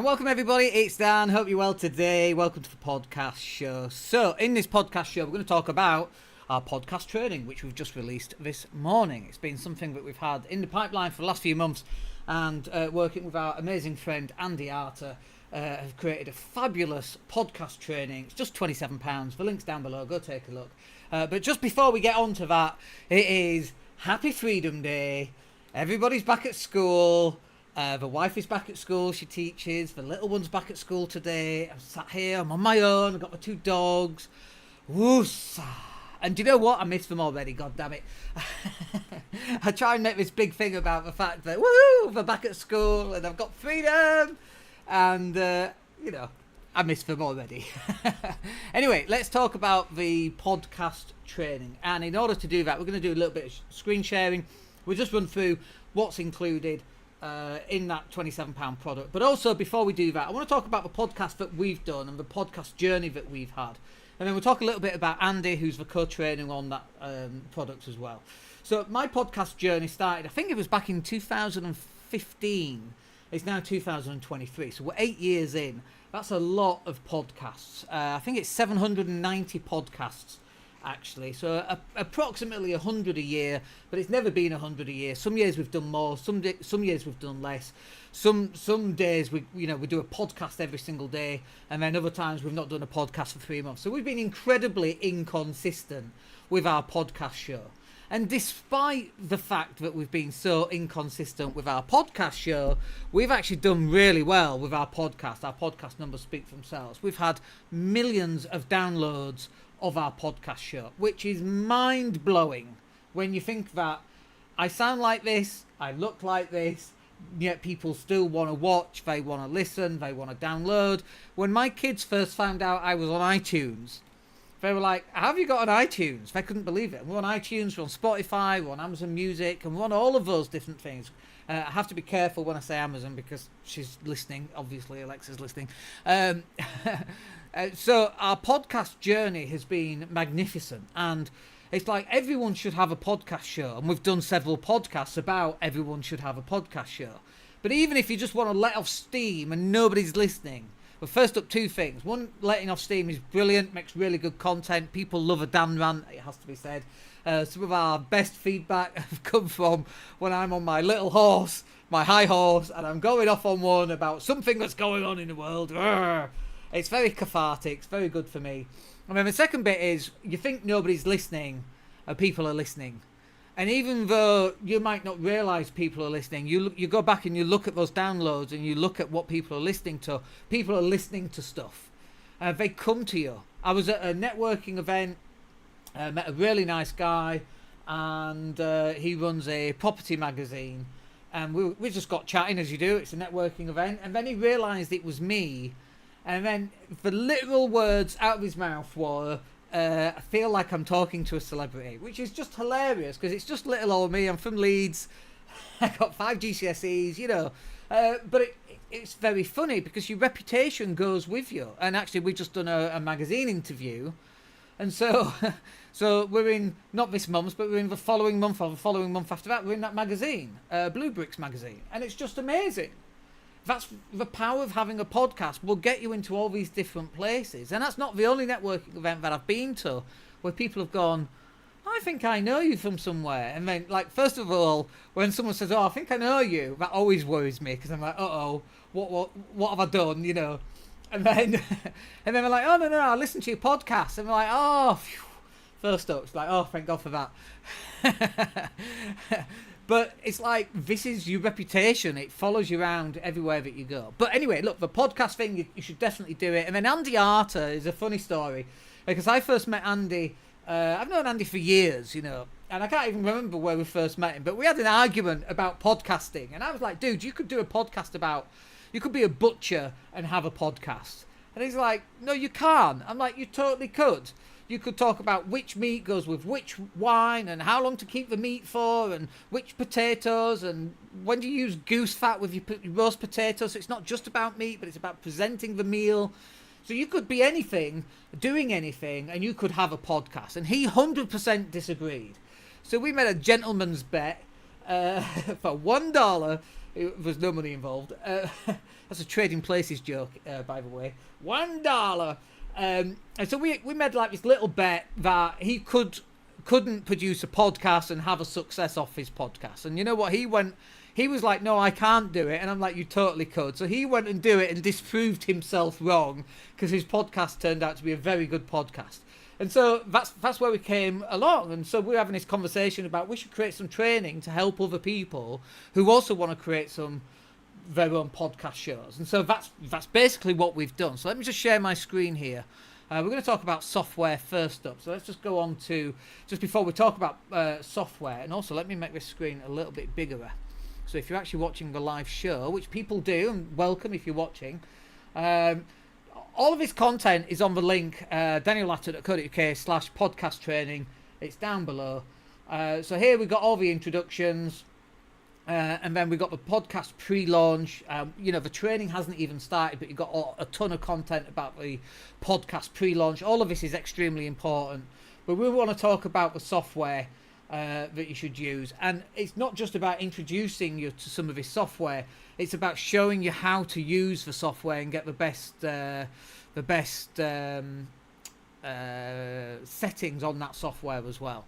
Welcome everybody, it's Dan, hope you're well today. Welcome to the podcast show. So in this podcast show we're going to talk about our podcast training, which we've just released this morning. It's been something that we've had in the pipeline for the last few months, and working with our amazing friend Andy Arter, have created a fabulous podcast training. It's just £27, the link's down below, go take a look. But just before we get on to that, it is Happy Freedom Day, everybody's back at school. The wife is back at school, she teaches. The little one's back at school today. I'm sat here, I'm on my own, I've got my two dogs. Woosah. And do you know what? I miss them already, god damn it. I try and make this big thing about the fact that, woohoo, they're back at school and I've got freedom. And, I miss them already. Anyway, let's talk about the podcast training. And in order to do that, we're going to do a little bit of screen sharing. We'll just run through what's included in that £27 product. But also, before we do that, I want to talk about the podcast that we've done and the podcast journey that we've had. And then we'll talk a little bit about Andy, who's the co-training on that product as well. So my podcast journey started, I think it was back in 2015. It's now 2023. So we're 8 years in. That's a lot of podcasts. I think it's 790 podcasts, actually. So approximately 100 a year, but it's never been 100 a year. Some years we've done more, some years we've done less. Some days we do a podcast every single day, and then other times we've not done a podcast for 3 months. So we've been incredibly inconsistent with our podcast show. And despite the fact that we've been so inconsistent with our podcast show, we've actually done really well with our podcast. Our podcast numbers speak for themselves. We've had millions of downloads of our podcast show, which is mind-blowing when you think that I sound like this, I look like this, yet people still want to watch, they want to listen, they want to download. When my kids first found out I was on iTunes, they were like, how have you got on iTunes? They couldn't believe it. We're on iTunes, we're on Spotify, we're on Amazon Music, and we're on all of those different things. I have to be careful when I say Amazon because she's listening. Obviously, Alexa's listening. So our podcast journey has been magnificent, and it's like everyone should have a podcast show, and we've done several podcasts about everyone should have a podcast show. But even if you just want to let off steam and nobody's listening, well, first up, two things. One, letting off steam is brilliant, makes really good content. People love a Dan rant, it has to be said. Some of our best feedback have come from when I'm on my little horse, my high horse, and I'm going off on one about something that's going on in the world. Urgh. It's very cathartic, it's very good for me. And then the second bit is, you think nobody's listening, and people are listening. And even though you might not realise people are listening, you go back and you look at those downloads and you look at what people are listening to. People are listening to stuff. They come to you. I was at a networking event, met a really nice guy, and he runs a property magazine. And we just got chatting, as you do. It's a networking event. And then he realised it was me. And then the literal words out of his mouth were, I feel like I'm talking to a celebrity, which is just hilarious because it's just little old me. I'm from Leeds. I got 5 GCSEs, but it's very funny because your reputation goes with you. And actually, we've just done a magazine interview. And so we're in, not this month, but we're in the following month or the following month after that, we're in that magazine, Blue Bricks magazine. And it's just amazing. That's the power of having a podcast. Will get you into all these different places. And that's not the only networking event that I've been to where people have gone, I think I know you from somewhere. And then, like, first of all, when someone says, oh, I think I know you, that always worries me because I'm like, uh-oh, what have I done, And then they're like, oh, no, I listen to your podcast. And they're like, oh, phew. First up, it's like, oh, thank God for that. But it's like, this is your reputation. It follows you around everywhere that you go. But anyway, look, the podcast thing, you should definitely do it. And then Andy Arter is a funny story. Because I first met Andy, I've known Andy for years, and I can't even remember where we first met him. But we had an argument about podcasting. And I was like, dude, you could do a podcast you could be a butcher and have a podcast. And he's like, no, you can't. I'm like, you totally could. You could talk about which meat goes with which wine and how long to keep the meat for and which potatoes and when do you use goose fat with your roast potatoes. So it's not just about meat, but it's about presenting the meal. So you could be anything, doing anything, and you could have a podcast. And he 100% disagreed. So we made a gentleman's bet for $1. There's no money involved. That's a Trading Places joke, by the way. $1. And so we made like this little bet that he couldn't produce a podcast and have a success off his podcast. And you know what? He was like, no, I can't do it. And I'm like, you totally could. So he went and do it and disproved himself wrong, because his podcast turned out to be a very good podcast. And so that's where we came along. And so we're having this conversation about we should create some training to help other people who also want to create some their own podcast shows. And so that's basically what we've done. So let me just share my screen here. We're going to talk about software first up. So let's just go on to, just before we talk about software, and also let me make this screen a little bit bigger. So if you're actually watching the live show, which people do, and welcome if you're watching, all of his content is on the link, danielatter.co.uk/podcast training. It's down below. So here we've got all the introductions, and then we've got the podcast pre-launch. The training hasn't even started, but you've got a ton of content about the podcast pre-launch. All of this is extremely important. But we want to talk about the software that you should use. And it's not just about introducing you to some of this software. It's about showing you how to use the software and get the best settings on that software as well.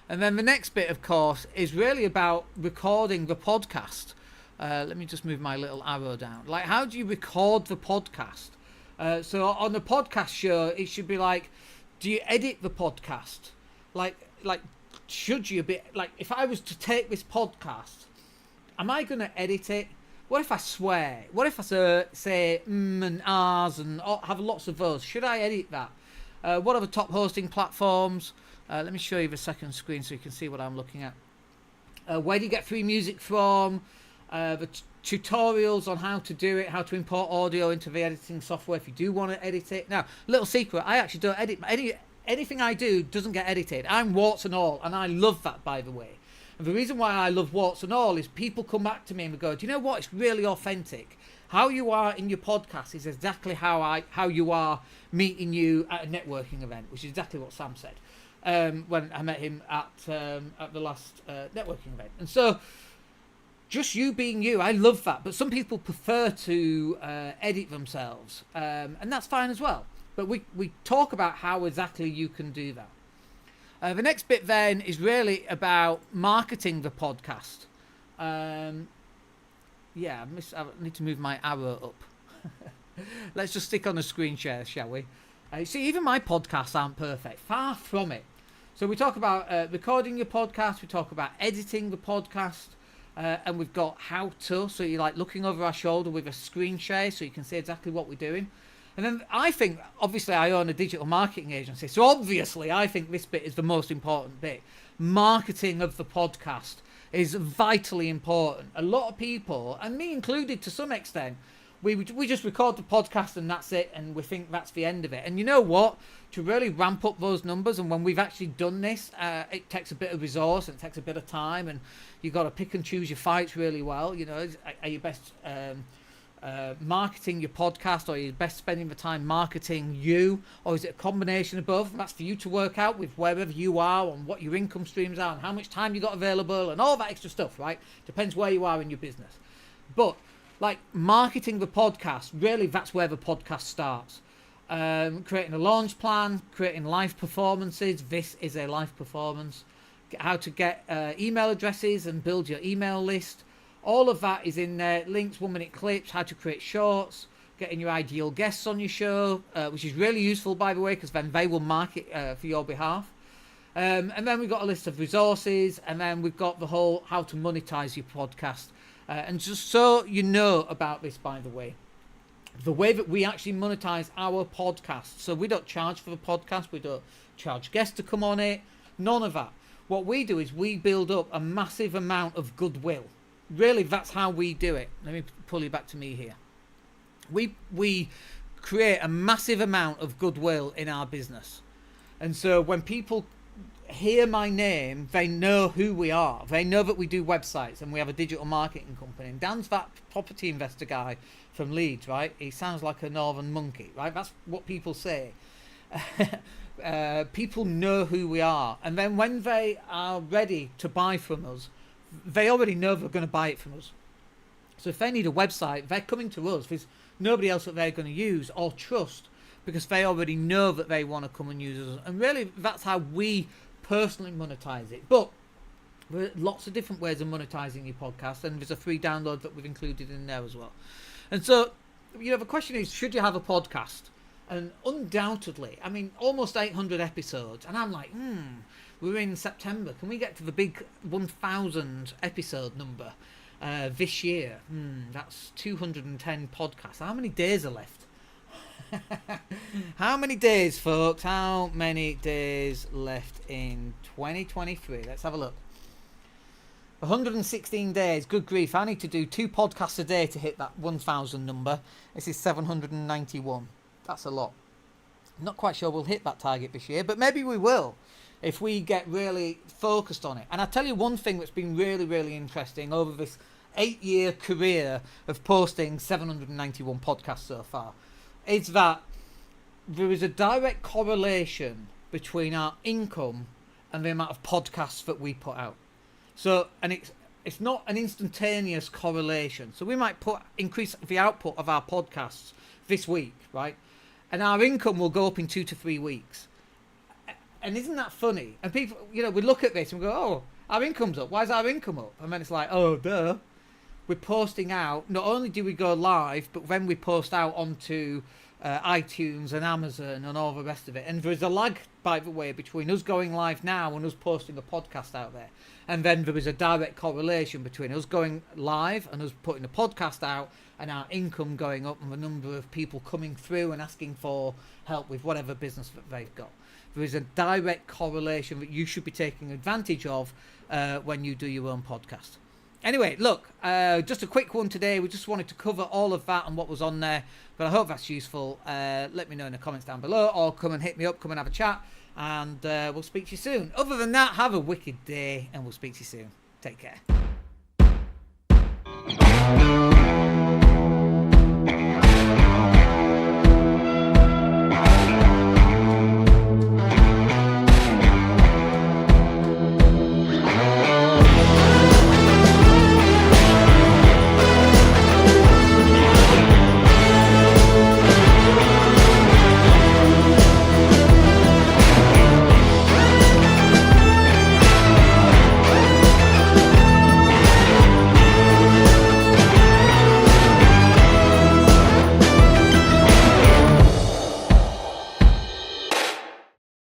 And then the next bit, of course, is really about recording the podcast. Let me just move my little arrow down. Like, how do you record the podcast? So on the podcast show, it should be like, do you edit the podcast? Like, should you be, like, if I was to take this podcast, am I going to edit it? What if I swear? What if I say and ahs and have lots of those? Should I edit that? What are the top hosting platforms? Let me show you the second screen so you can see what I'm looking at. Where do you get free music from? The tutorials on how to do it, how to import audio into the editing software if you do want to edit it. Now, little secret, I actually don't edit. Anything I do doesn't get edited. I'm warts and all, and I love that, by the way. And the reason why I love warts and all is people come back to me and go, do you know what? It's really authentic. How you are in your podcast is exactly how you are meeting you at a networking event, which is exactly what Sam said when I met him at the last networking event. And so, just you being you, I love that. But some people prefer to edit themselves, and that's fine as well. But we talk about how exactly you can do that. The next bit then is really about marketing the podcast. I need to move my arrow up. Let's just stick on the screen share, shall we? See, even my podcasts aren't perfect. Far from it. So we talk about recording your podcast. We talk about editing the podcast. And we've got how to. So you're like looking over our shoulder with a screen share so you can see exactly what we're doing. And then I think, obviously, I own a digital marketing agency. So obviously, I think this bit is the most important bit. Marketing of the podcast is vitally important. A lot of people, and me included to some extent, we just record the podcast and that's it, and we think that's the end of it. And you know what? To really ramp up those numbers, and when we've actually done this, it takes a bit of resource and it takes a bit of time, and you've got to pick and choose your fights really well. You know, are you best marketing your podcast, or are you best spending the time marketing you, or is it a combination of both? That's for you to work out with wherever you are, and what your income streams are, and how much time you got available, and all that extra stuff, right? Depends where you are in your business. But like marketing the podcast, really that's where the podcast starts. Creating a launch plan, creating live performances. This is a live performance. How to get email addresses and build your email list. All of that is in there. Links, 1-minute clips, how to create shorts, getting your ideal guests on your show, which is really useful, by the way, because then they will market for your behalf. And then we've got a list of resources, and then we've got the whole how to monetize your podcast. And just so you know about this, by the way that we actually monetize our podcast. So we don't charge for the podcast. We don't charge guests to come on it. None of that. What we do is we build up a massive amount of goodwill. Really, that's how we do it. Let me pull you back to me here. We create a massive amount of goodwill in our business. And so when people hear my name, they know who we are. They know that we do websites and we have a digital marketing company. And Dan's that property investor guy from Leeds, right? He sounds like a northern monkey, right? That's what people say. People know who we are. And then when they are ready to buy from us, they already know they're going to buy it from us. So if they need a website, they're coming to us. There's nobody else that they're going to use or trust, because they already know that they want to come and use us. And really, that's how we personally monetize it. But there are lots of different ways of monetizing your podcast, and there's a free download that we've included in there as well. And so, the question is, should you have a podcast? And undoubtedly, I mean, almost 800 episodes, and I'm like, we're in September. Can we get to the big 1,000 episode number this year? That's 210 podcasts. How many days are left? How many days, folks? How many days left in 2023? Let's have a look. 116 days. Good grief. I need to do 2 podcasts a day to hit that 1,000 number. This is 791. That's a lot. I'm not quite sure we'll hit that target this year, but maybe we will if we get really focused on it. And I'll tell you one thing that's been really, really interesting over this 8-year career of posting 791 podcasts so far, is that there is a direct correlation between our income and the amount of podcasts that we put out. So, and it's not an instantaneous correlation. So we might increase the output of our podcasts this week, right? And our income will go up in 2 to 3 weeks. And isn't that funny? And people, we look at this and we go, oh, our income's up. Why is our income up? And then it's like, oh, duh. We're posting out. Not only do we go live, but then we post out onto iTunes and Amazon and all the rest of it. And there's a lag, by the way, between us going live now and us posting a podcast out there. And then there is a direct correlation between us going live and us putting the podcast out and our income going up and the number of people coming through and asking for help with whatever business that they've got. There is a direct correlation that you should be taking advantage of when you do your own podcast. Anyway, look, just a quick one today. We just wanted to cover all of that and what was on there, but I hope that's useful. Let me know in the comments down below, or come and hit me up, come and have a chat, and we'll speak to you soon. Other than that, have a wicked day, and we'll speak to you soon. Take care.